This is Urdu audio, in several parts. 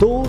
2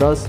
10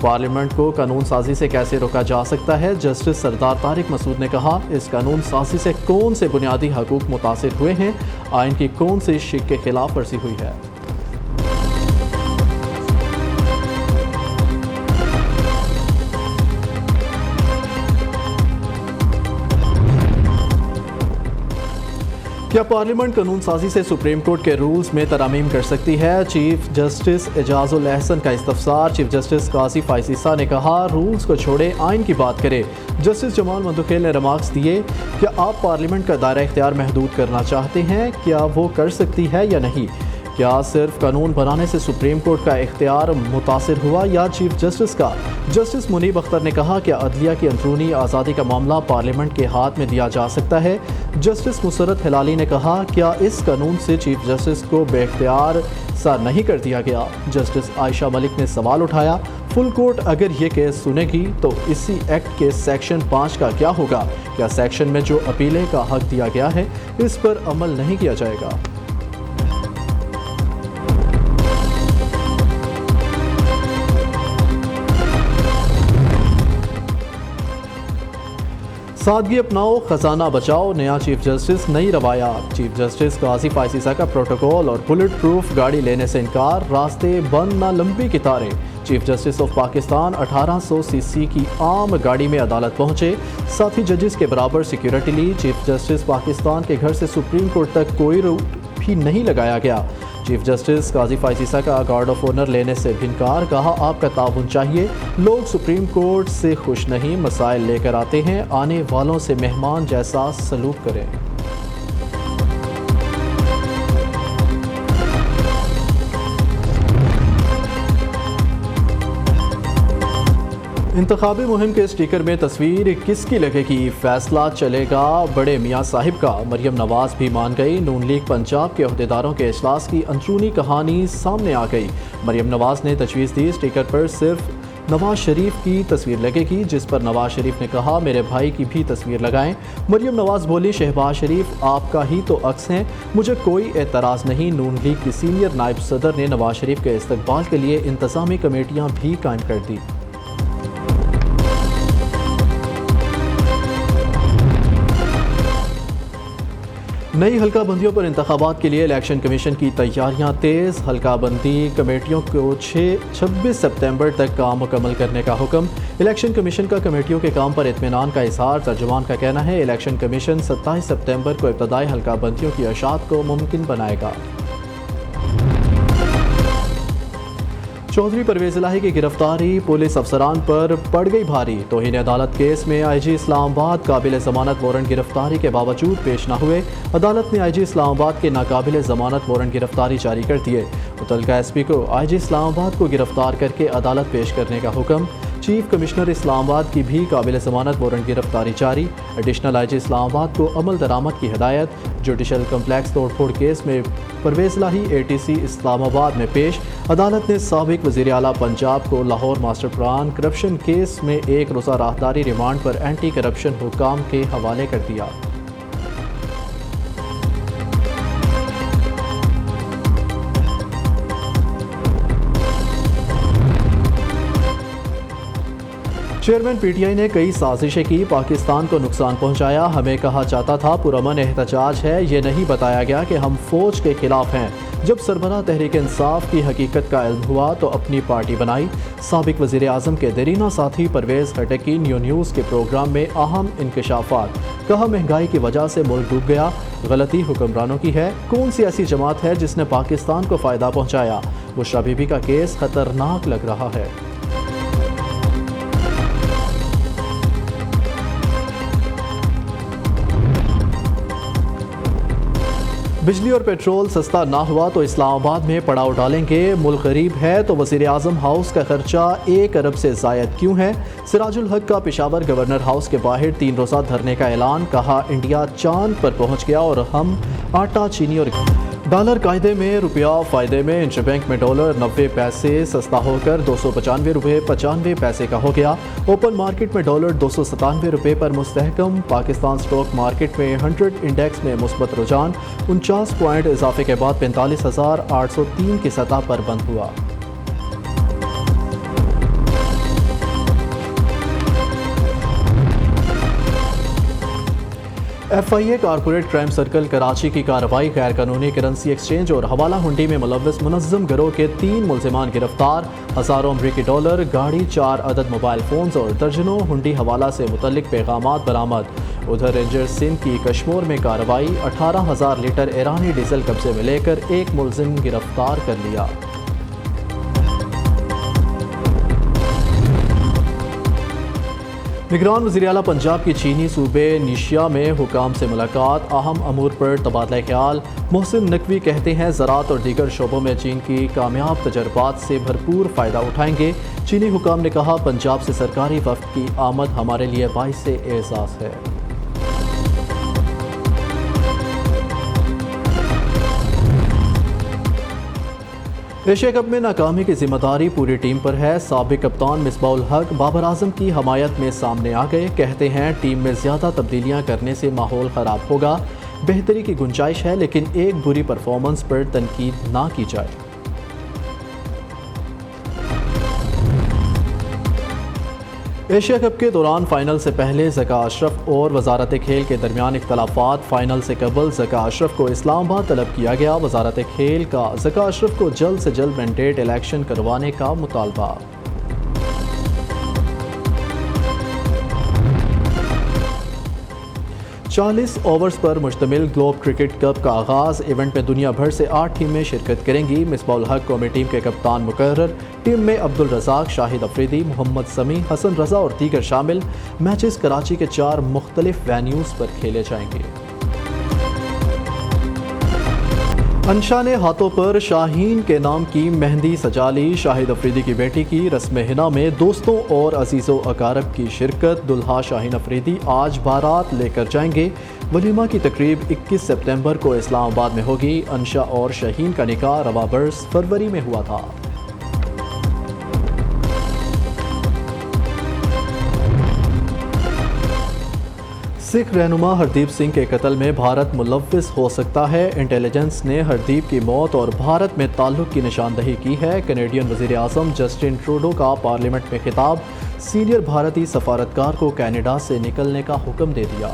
پارلیمنٹ کو قانون سازی سے کیسے روکا جا سکتا ہے؟ جسٹس سردار طارق مسعود نے کہا، اس قانون سازی سے کون سے بنیادی حقوق متاثر ہوئے ہیں؟ آئین کی کون سی شق کے خلاف ورزی ہوئی ہے؟ کیا پارلیمنٹ قانون سازی سے سپریم کورٹ کے رولز میں ترامیم کر سکتی ہے؟ چیف جسٹس اعجاز الاحسن کا استفسار۔ چیف جسٹس قاضی فائز عیسیٰ نے کہا، رولز کو چھوڑے، آئین کی بات کرے۔ جسٹس جمال مندوخیل نے ریمارکس دیے، کیا آپ پارلیمنٹ کا دائرہ اختیار محدود کرنا چاہتے ہیں؟ کیا وہ کر سکتی ہے یا نہیں؟ کیا صرف قانون بنانے سے سپریم کورٹ کا اختیار متاثر ہوا یا چیف جسٹس کا؟ جسٹس منیب اختر نے کہا کہ عدلیہ کی اندرونی آزادی کا معاملہ پارلیمنٹ کے ہاتھ میں دیا جا سکتا ہے۔ جسٹس مسرت ہلالی نے کہا، کیا اس قانون سے چیف جسٹس کو بے اختیار سا نہیں کر دیا گیا؟ جسٹس عائشہ ملک نے سوال اٹھایا، فل کورٹ اگر یہ کیس سنے گی تو اسی ایکٹ کے سیکشن 5 کا کیا ہوگا؟ کیا سیکشن میں جو اپیلے کا حق دیا گیا ہے اس پر عمل نہیں کیا جائے گا؟ سادگی اپناؤ، خزانہ بچاؤ، نیا چیف جسٹس، نئی روایات۔ چیف جسٹس قاضی فائز عیسیٰ کا پروٹوکول اور بلٹ پروف گاڑی لینے سے انکار، راستے بند نہ لمبی قطاریں۔ چیف جسٹس آف پاکستان 1800 سی سی کی عام گاڑی میں عدالت پہنچے، ساتھی ججز کے برابر سیکیورٹی لی۔ چیف جسٹس پاکستان کے گھر سے سپریم کورٹ تک کوئی روٹ بھی نہیں لگایا گیا۔ چیف جسٹس قاضی فائز عیسیٰ کا گارڈ آف آنر لینے سے بھی انکار، کہا آپ کا تعاون چاہیے، لوگ سپریم کورٹ سے خوش نہیں، مسائل لے کر آتے ہیں، آنے والوں سے مہمان جیسا سلوک کریں۔ انتخابی مہم کے اسٹیکر میں تصویر کس کی لگے گی؟ فیصلہ چلے گا بڑے میاں صاحب کا۔ مریم نواز بھی مان گئی، نون لیگ پنجاب کے عہدیداروں کے اجلاس کی اندرونی کہانی سامنے آ گئی۔ مریم نواز نے تجویز دی، اسٹیکر پر صرف نواز شریف کی تصویر لگے گی، جس پر نواز شریف نے کہا میرے بھائی کی بھی تصویر لگائیں۔ مریم نواز بولی، شہباز شریف آپ کا ہی تو عکس ہیں، مجھے کوئی اعتراض نہیں۔ نون لیگ کی سینئر نائب صدر نے نواز شریف کے استقبال کے لیے انتظامی کمیٹیاں بھی قائم کر دی۔ نئی حلقہ بندیوں پر انتخابات کے لیے الیکشن کمیشن کی تیاریاں تیز، حلقہ بندی کمیٹیوں کو 26 سپتمبر تک کام مکمل کرنے کا حکم۔ الیکشن کمیشن کا کمیٹیوں کے کام پر اطمینان کا اظہار، ترجمان کا کہنا ہے الیکشن کمیشن 27 سپتمبر کو ابتدائی حلقہ بندیوں کی اشاعت کو ممکن بنائے گا۔ چودھری پرویز الہی کی گرفتاری پولیس افسران پر پڑ گئی بھاری۔ توہین عدالت کیس میں آئی جی اسلام آباد قابل ضمانت وارنٹ گرفتاری کے باوجود پیش نہ ہوئے، عدالت نے آئی جی اسلام آباد کے ناقابل ضمانت وارنٹ گرفتاری جاری کر دیے۔ متعلقہ ایس پی کو آئی جی اسلام آباد کو گرفتار کر کے عدالت پیش کرنے کا حکم۔ چیف کمشنر اسلام آباد کی بھی قابل ضمانت وارنٹ گرفتاری جاری۔ ایڈیشنل آئی جی اسلام آباد کو عمل درآمد کی ہدایت۔ جوڈیشل کمپلیکس توڑ پھوڑ کیس میں پرویز الہی اے ٹی سی اسلام آباد میں پیش، عدالت نے سابق وزیر اعلیٰ پنجاب کو Lahore master plan corruption case میں 1 روزہ راہداری ریمانڈ پر اینٹی کرپشن حکام کے حوالے کر دیا۔ چیئرمین پی ٹی آئی نے کئی سازشیں کی، پاکستان کو نقصان پہنچایا، ہمیں کہا جاتا تھا پرامن احتجاج ہے، یہ نہیں بتایا گیا کہ ہم فوج کے خلاف ہیں۔ جب سربراہ تحریک انصاف کی حقیقت کا علم ہوا تو اپنی پارٹی بنائی۔ سابق وزیر اعظم کے دیرینہ ساتھی پرویز خٹک کی نیوز کے پروگرام میں اہم انکشافات، کہا مہنگائی کی وجہ سے ملک ڈوب گیا، غلطی حکمرانوں کی ہے، کون سی ایسی جماعت ہے جس نے پاکستان کو فائدہ پہنچایا؟ بشرا بی بی کا کیس خطرناک لگ رہا ہے۔ بجلی اور پیٹرول سستا نہ ہوا تو اسلام آباد میں پڑاؤ ڈالیں گے، ملک غریب ہے تو وزیر اعظم ہاؤس کا خرچہ 1 ارب سے زائد کیوں ہے؟ سراج الحق کا پشاور گورنر ہاؤس کے باہر 3 روزہ دھرنے کا اعلان، کہا انڈیا چاند پر پہنچ گیا اور ہم آٹا، چینی اور ڈالر قاعدے میں، روپیہ فائدے میں، انٹر بینک میں ڈالر 90 پیسے سستا ہو کر 295 روپے 95 پیسے کا ہو گیا۔ اوپن مارکیٹ میں ڈالر 297 روپے پر مستحکم۔ پاکستان سٹاک مارکیٹ میں 100 انڈیکس میں مثبت رجحان، 49 پوائنٹ اضافے کے بعد 45,803 کی سطح پر بند ہوا۔ FIA corporate crime circle Karachi کی کارروائی غیر قانونی کرنسی ایکسچینج اور حوالہ ہنڈی میں ملوث منظم گروہ کے 3 ملزمان گرفتار، ہزاروں امریکی ڈالر، گاڑی، 4 عدد موبائل فونز اور درجنوں ہنڈی حوالہ سے متعلق پیغامات برآمد۔ ادھر رینجر سندھ کی کشمور میں کارروائی، 18,000 لیٹر ایرانی ڈیزل قبضے میں لے کر ایک ملزم گرفتار کر لیا۔ نگران وزیر اعلیٰ پنجاب کی چینی صوبے نیشیا میں حکام سے ملاقات، اہم امور پر تبادلہ خیال۔ محسن نقوی کہتے ہیں زراعت اور دیگر شعبوں میں چین کی کامیاب تجربات سے بھرپور فائدہ اٹھائیں گے۔ چینی حکام نے کہا پنجاب سے سرکاری وفد کی آمد ہمارے لیے باعث اعزاز ہے۔ ایشیا کپ میں ناکامی کی ذمہ داری پوری ٹیم پر ہے۔ سابق کپتان مصباح الحق بابر اعظم کی حمایت میں سامنے آ گئے، کہتے ہیں ٹیم میں زیادہ تبدیلیاں کرنے سے ماحول خراب ہوگا، بہتری کی گنجائش ہے لیکن ایک بری پرفارمنس پر تنقید نہ کی جائے۔ ایشیا کپ کے دوران فائنل سے پہلے ذکا اشرف اور وزارت کھیل کے درمیان اختلافات، فائنل سے قبل ذکا اشرف کو اسلام آباد طلب کیا گیا، وزارت کھیل کا ذکا اشرف کو جلد سے جلد مینڈیٹ الیکشن کروانے کا مطالبہ۔ 40 اوورز پر مشتمل گلوب کرکٹ کپ کا آغاز، ایونٹ میں دنیا بھر سے 8 ٹیمیں شرکت کریں گی۔ مصباح الحق قومی ٹیم کے کپتان مقرر، ٹیم میں عبدالرزاق، شاہد افریدی، محمد سمیع، حسن رضا اور دیگر شامل۔ میچز کراچی کے 4 مختلف وینیوز پر کھیلے جائیں گے۔ انشا نے ہاتھوں پر شاہین کے نام کی مہندی سجا لی، شاہد افریدی کی بیٹی کی رسم حنا میں دوستوں اور عزیز و اقارب کی شرکت، دلہا شاہین افریدی آج بارات لے کر جائیں گے۔ ولیمہ کی تقریب 21 سپتمبر کو اسلام آباد میں ہوگی۔ انشا اور شاہین کا نکاح رواں برس فروری میں ہوا تھا۔ سکھ رہنما ہردیپ سنگھ کے قتل میں بھارت ملوث ہو سکتا ہے، انٹیلیجنس نے ہردیپ کی موت اور بھارت میں تعلق کی نشاندہی کی ہے۔ کینیڈین وزیر اعظم جسٹن ٹروڈو کا پارلیمنٹ میں خطاب، سینئر بھارتی سفارتکار کو کینیڈا سے نکلنے کا حکم دے دیا۔